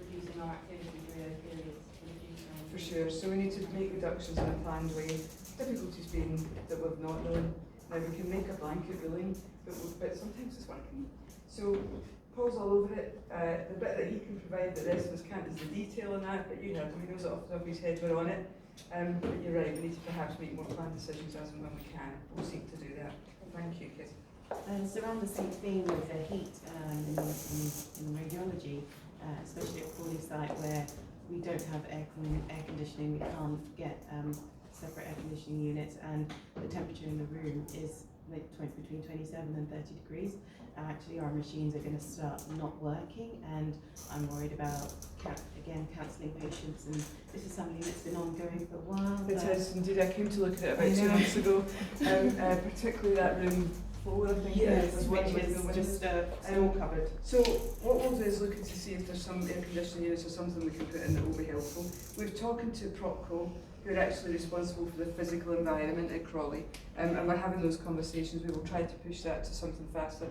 reducing our activity through those periods to reduce our. For sure. So we need to make reductions in a planned way. Difficulties being that we've not known. Now we can make a blanket ruling, but sometimes it's working. So Paul's all over it. The bit that he can provide that the rest of us can't is the detail in that, but you know, he knows it off the top of his head, we're on it. But you're right, we need to perhaps make more planned decisions as and when we can. We'll seek to do that. Thank you, Kit. And it's around the same theme with the heat in radiology, especially at Crawley site where we don't have air conditioning, we can't get separate air conditioning units, and the temperature in the room is between 27 and 30 degrees. Actually, our machines are going to start not working, and I'm worried about cancelling patients. And this is something that's been ongoing for a while. It is indeed. I came to look at it about 2 months ago, particularly that room 4, I think. Yes, was which is just a small cupboard. So what we'll do is looking to see if there's some air conditioning units or something we can put in that will be helpful. We're talking to Propco, who are actually responsible for the physical environment at Crawley, and we're having those conversations. We will try to push that to something faster.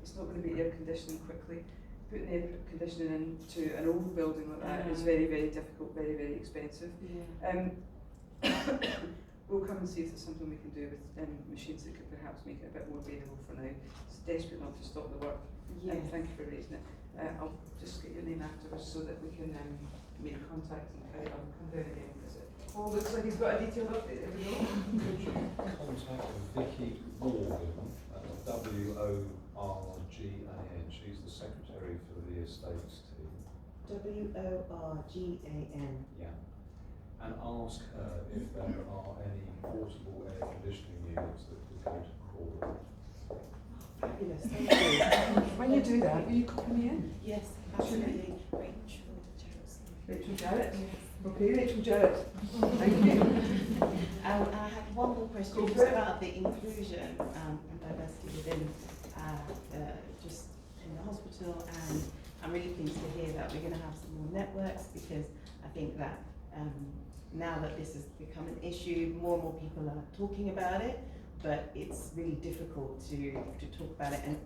It's not going to be air conditioning quickly. Putting air conditioning into an old building like that is very, very difficult, very, very expensive. Yeah. We'll come and see if there's something we can do with machines that could perhaps make it a bit more available for now. It's desperate not to stop the work. Yeah. Thank you for raising it. I'll just get your name afterwards so that we can make contact and carry on. Come down again and visit. Paul looks like he's got a detailed update. There we go. Contact Vicky Morgan, WORGAN. She's the secretary for the estates team. WORGAN. Yeah. And ask her if there are any portable air conditioning units that could go to Crawley. Fabulous, thank you. When you do that, will you copy me in? Yes, absolutely. Rachel Jarrett? Okay, Rachel Jarrett. Thank you. I have one more question just about the inclusion and diversity within just in the hospital, and I'm really pleased to hear that we're going to have some more networks, because I think that now that this has become an issue, more and more people are talking about it, but it's really difficult to talk about it and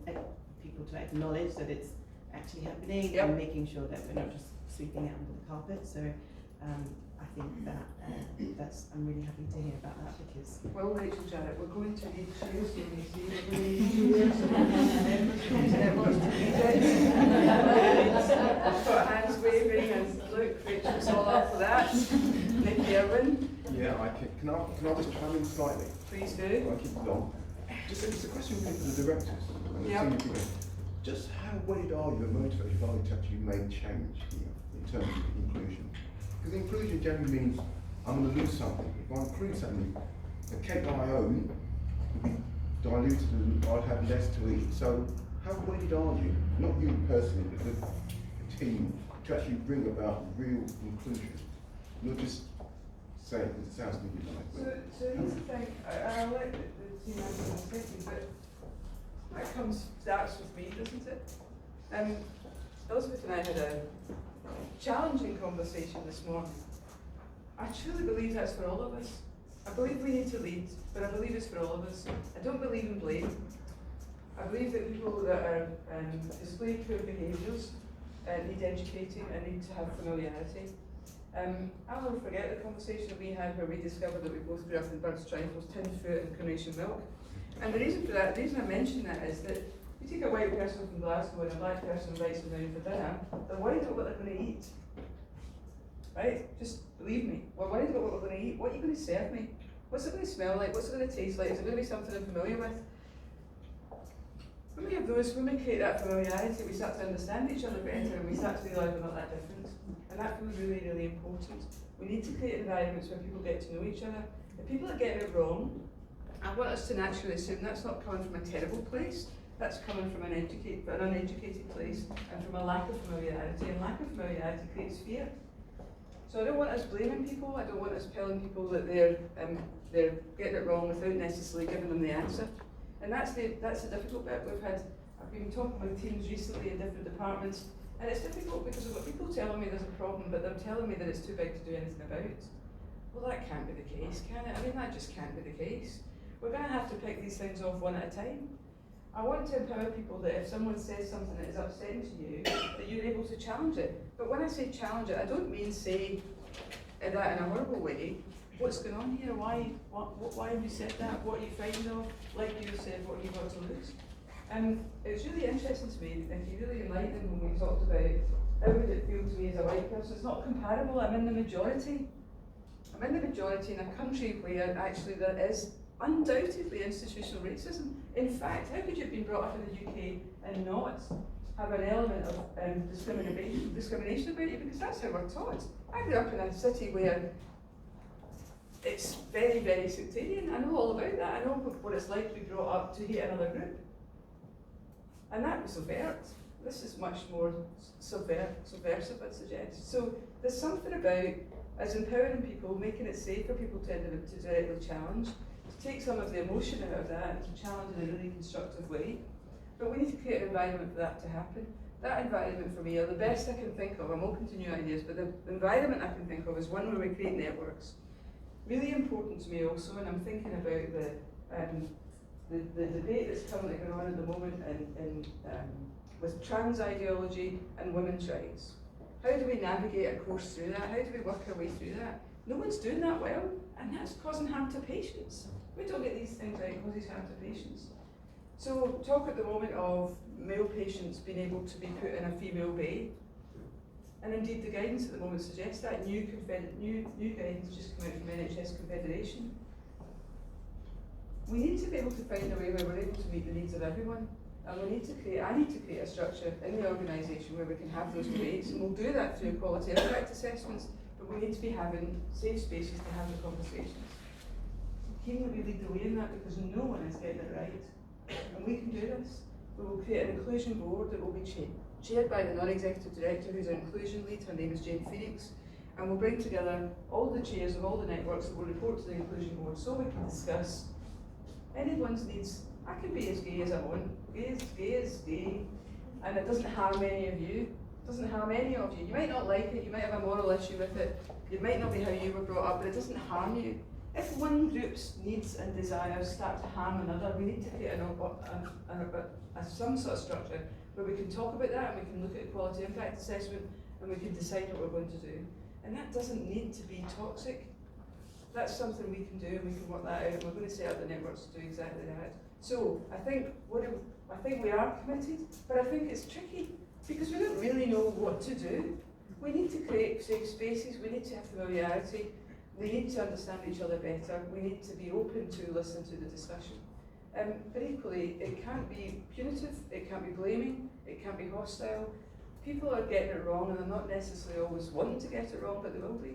people to acknowledge that it's actually happening, and making sure that we're not just sweeping it under the carpet. So I think that I'm really happy to hear about that, because well, Rachel Jarrett, we're going to need chairs when we see it. I've got hands waving, and look, Rachel's all up for that. Nicky Irwin. Yeah, can I just chime in slightly? Please do. I keep it on. Just it's a question really for the directors and the senior people. Just how wedded are you and motivated are you to actually make change here in terms of inclusion? inclusion generally means I'm going to lose something. If I include something, the cake that I own will be diluted and I'll have less to eat. So how worried are you, not you personally, but the team, to actually bring about real inclusion? Not just saying it because it sounds good like. So here's the thing, I like the team answer in thinking, but that starts with me, doesn't it? Elizabeth and I had a challenging conversation this morning. I truly believe that's for all of us. I believe we need to lead, but I believe it's for all of us. I don't believe in blame. I believe that people that are displaying poor behaviours need educating and need to have familiarity. I'll never forget the conversation that we had where we discovered that we both grew up in birds, trifles, tin foot and Carnation milk. And the reason for that, the reason I mention that is that you take a white person from Glasgow and a black person invites them down for dinner, they're worried about what they're going to eat. Right? Just believe me. We're worried about what we're going to eat. What are you going to serve me? What's it going to smell like? What's it going to taste like? Is it going to be something I'm familiar with? When we have those, when we create that familiarity, we start to understand each other better and we start to realise we're not that different. And that feels really, really important. We need to create environments where people get to know each other. If people are getting it wrong, I want us to naturally assume that's not coming from a terrible place. That's coming from an uneducated place and from a lack of familiarity. And lack of familiarity creates fear. So I don't want us blaming people. I don't want us telling people that they're getting it wrong without necessarily giving them the answer. And that's the difficult bit. I've been talking with teams recently in different departments, and it's difficult because of what people telling me there's a problem, but they're telling me that it's too big to do anything about. Well, that can't be the case, can it? I mean, that just can't be the case. We're going to have to pick these things off one at a time. I want to empower people that if someone says something that is upsetting to you, that you're able to challenge it. But when I say challenge it, I don't mean say that in a horrible way. What's going on here? Why have you said that? What are you frightened of? Like you said, what have you got to lose? It was really interesting to me, and you really enlightened when we talked about how would it feel to me as a white person. It's not comparable. I'm in the majority. I'm in the majority in a country where actually there is undoubtedly institutional racism. In fact, how could you have been brought up in the UK and not have an element of discrimination about you? Because that's how we're taught. I grew up in a city where it's very, very sectarian. I know all about that. I know what it's like to be brought up to hate another group. And that was overt. This is much more subversive, I'd suggest. So there's something about us empowering people, making it safe for people to directly challenge, to take some of the emotion out of that and to challenge in a really constructive way. But we need to create an environment for that to happen. That environment for me, or the best I can think of, I'm open to new ideas, but the environment I can think of is one where we create networks. Really important to me also, and I'm thinking about the debate that's currently going on at the moment with trans ideology and women's rights. How do we navigate a course through that? How do we work our way through that? No one's doing that well, and that's causing harm to patients. We don't get these things right, it causes harm to patients. So talk at the moment of male patients being able to be put in a female bay. And indeed the guidance at the moment suggests that. New guidance just come out from NHS Confederation. We need to be able to find a way where we're able to meet the needs of everyone. And I need to create a structure in the organisation where we can have those debates, and we'll do that through quality impact assessments, but we need to be having safe spaces to have the conversations. Keen that we lead the way in that because no one is getting it right. And we can do this. We will create an inclusion board that will be chaired by the non-executive director who's an inclusion lead. Her name is Jane Phoenix. And we'll bring together all the chairs of all the networks that will report to the inclusion board so we can discuss anyone's needs. I can be as gay as I want. Gay is gay. And it doesn't harm any of you. It doesn't harm any of you. You might not like it, you might have a moral issue with it, it might not be how you were brought up, but it doesn't harm you. If one group's needs and desires start to harm another, we need to create some sort of structure where we can talk about that and we can look at equality impact assessment and we can decide what we're going to do. And that doesn't need to be toxic. That's something we can do and we can work that out, and we're going to set up the networks to do exactly that. So I think we are committed, but I think it's tricky because we don't really know what to do. We need to create safe spaces, we need to have familiarity, we need to understand each other better, we need to be open to listen to the discussion. But equally, it can't be punitive, it can't be blaming, it can't be hostile. people are getting it wrong, and they're not necessarily always wanting to get it wrong, but they will be.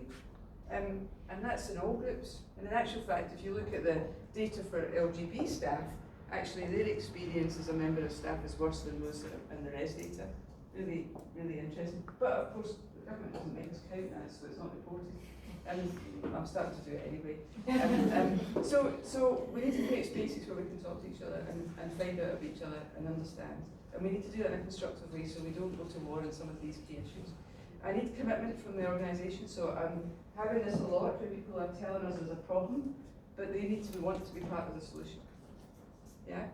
And that's in all groups. And in actual fact, if you look at the data for LGB staff, actually their experience as a member of staff is worse than those in the res data. Really, really interesting. But of course, the government doesn't make us count that, so it's not reported. I'm starting to do it anyway. So we need to create spaces where we can talk to each other and find out of each other and understand. And we need to do that in a constructive way so we don't go to war on some of these key issues. I need commitment from the organisation, so I'm having this a lot where people are telling us there's a problem, but they need to want to be part of the solution. Yeah?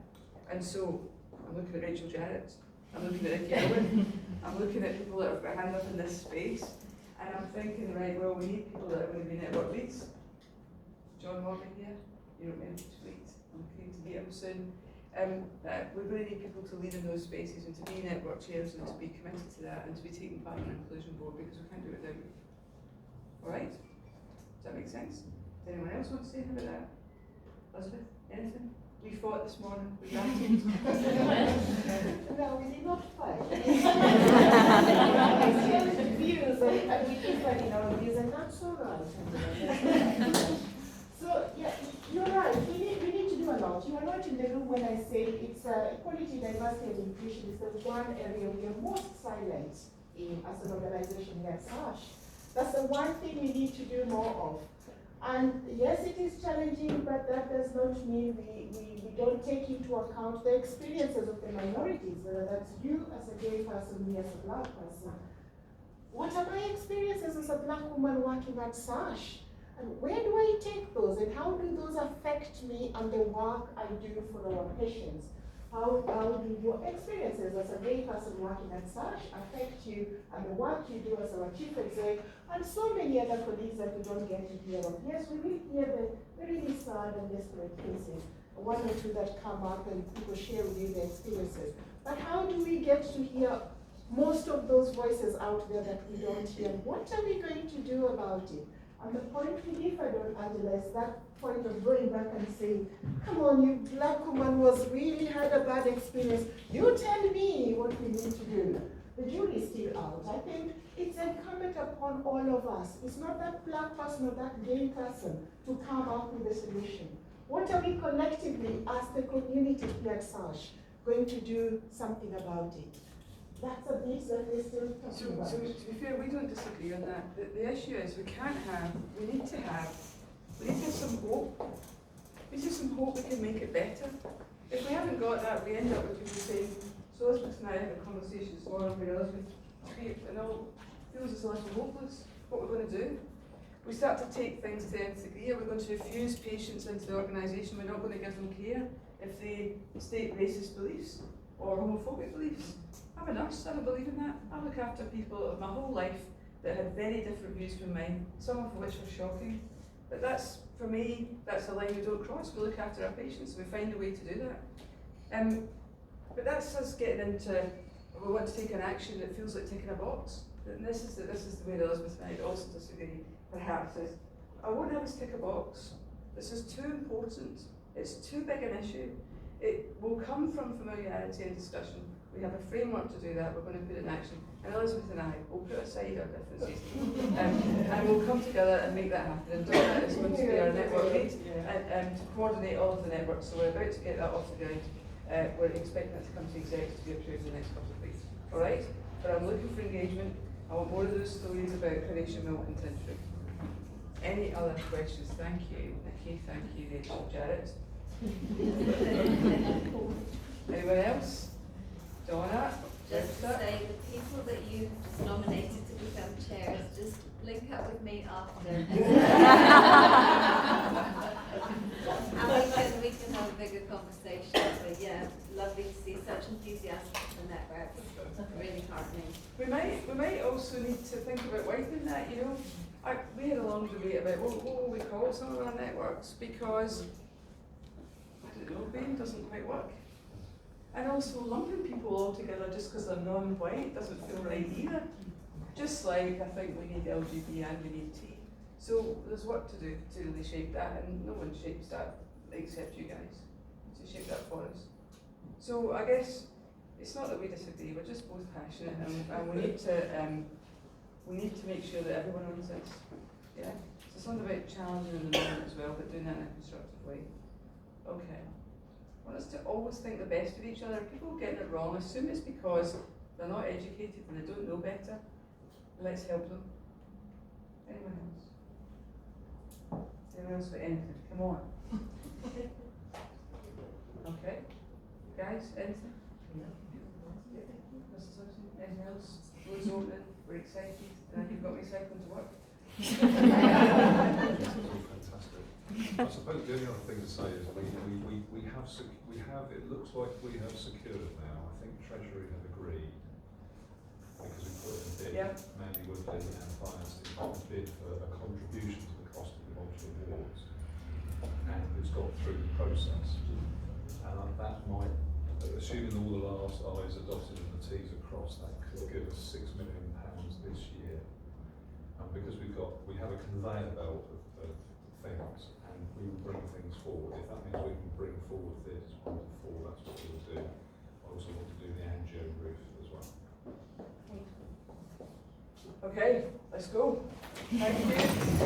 And so I'm looking at Rachel Jarrett, I'm looking at Ricky Owen, I'm looking at people that have got hand up in this space, and I'm thinking, right, well, we need people that are going to be network leads. John Morgan here, Europe Membership leads. I'm looking to meet him soon. We really need people to lead in those spaces and to be network chairs and to be committed to that and to be taking part in an inclusion board, because we can't do it without you. Alright? Does that make sense? Does anyone else want to say anything about that? Elizabeth, anything? We fought this morning, we battled. No, we did not fight. We shared views and we differed in our views, and that's all right. So, yeah, you're right. We need to do a lot. You are not in the room when I say it's equality, diversity, and inclusion is the one area we are most silent in as an organization here at SASH. That's the one thing we need to do more of. And yes, it is challenging, but that does not mean we don't take into account the experiences of the minorities, whether that's you as a gay person, me as a black person. What are my experiences as a black woman working at SASH? And where do I take those, and how do those affect me and the work I do for our patients? How do your experiences as a gay person working at SASH affect you and the work you do as our chief exec and so many other colleagues that we don't get to hear of? Yes, we will hear the really sad and desperate cases, one or two that come up and people share with you their experiences. But how do we get to hear most of those voices out there that we don't hear? What are we going to do about it? And the point we differed on, Angela, is that point of going back and saying, come on, you black woman was really had a bad experience. You tell me what we need to do. The jury is still out. I think it's incumbent upon all of us. It's not that black person or that gay person to come up with a solution. What are we collectively, as the community here at SASH, going to do something about it? That's a bit that we're still talking about. So to be fair, we don't disagree on that. The issue is we need to have some hope. We need some hope we can make it better. If we haven't got that, we end up with people saying, so Elizabeth and I had a conversation this morning where Elizabeth feels it's a little hopeless. What we're going to do? We start to take things to nth degree. We're going to refuse patients into the organisation. We're not going to give them care if they state racist beliefs or homophobic beliefs. I'm a nurse, I don't believe in that. I look after people of my whole life that had very different views from mine, some of which were shocking. But that's, for me, that's a line we don't cross. We look after our patients, we find a way to do that. But that's us getting into, we want to take an action that feels like ticking a box. And this is the way that Elizabeth and I also disagree, perhaps, is I won't have us tick a box. This is too important. It's too big an issue. It will come from familiarity and discussion. We have a framework to do that. We're going to put it in action. And Elizabeth and I will put aside our differences and we'll come together and make that happen. And Donna is going to be our network lead and to coordinate all of the networks. So we're about to get that off the ground. We're expecting that to come to execs to be approved in the next couple of weeks. All right? But I'm looking for engagement. I want more of those stories about Carnation Milk and Tintry. Any other questions? Thank you, Nikki. Thank you, Rachel. Jarrett. Anyone else? Donna? Just to say, the people that you nominated to become chairs, just link up with me after. And we can have a bigger conversation. But yeah, lovely to see such enthusiasm for the network. Really heartening. We might also need to think about widening that, you know. We had a long debate about what will we call some of our networks, because I don't know, BAME doesn't quite work. And also lumping people all together just because they're non-white doesn't feel right either. Just like I think we need LGB and we need T. So there's work to do to really shape that, and no one shapes that except you guys to shape that for us. So I guess it's not that we disagree, we're just both passionate, and we need to make sure that everyone owns this. Yeah? So it's not about challenging the moment as well, but doing that in a constructive way. Okay. I want us to always think the best of each other. If people are getting it wrong, assume it's because they're not educated and they don't know better. Let's help them. Anyone else? Anyone else got anything? Come on. Okay. Guys, anything? Mrs. Hudson, anything else? Doors open, we're excited, and you've got me cycling to work. It's all fantastic. I suppose the only other thing to say is we have, it looks like we have secured now. I think Treasury have agreed, because we put in a bid, Yep. Mandy Woodley and Finance Department bid for a contribution to the cost of the multiple awards. And it's got through the process. And that might, assuming all the last I's are dotted and the T's are crossed, that could give us £6 million this year. And because we have a conveyor belt of things, and we will bring things forward. If that means we can bring forward this, wonderful, that's what we'll do. I also want to do the angio roof as well. Okay, let's go. Thank you.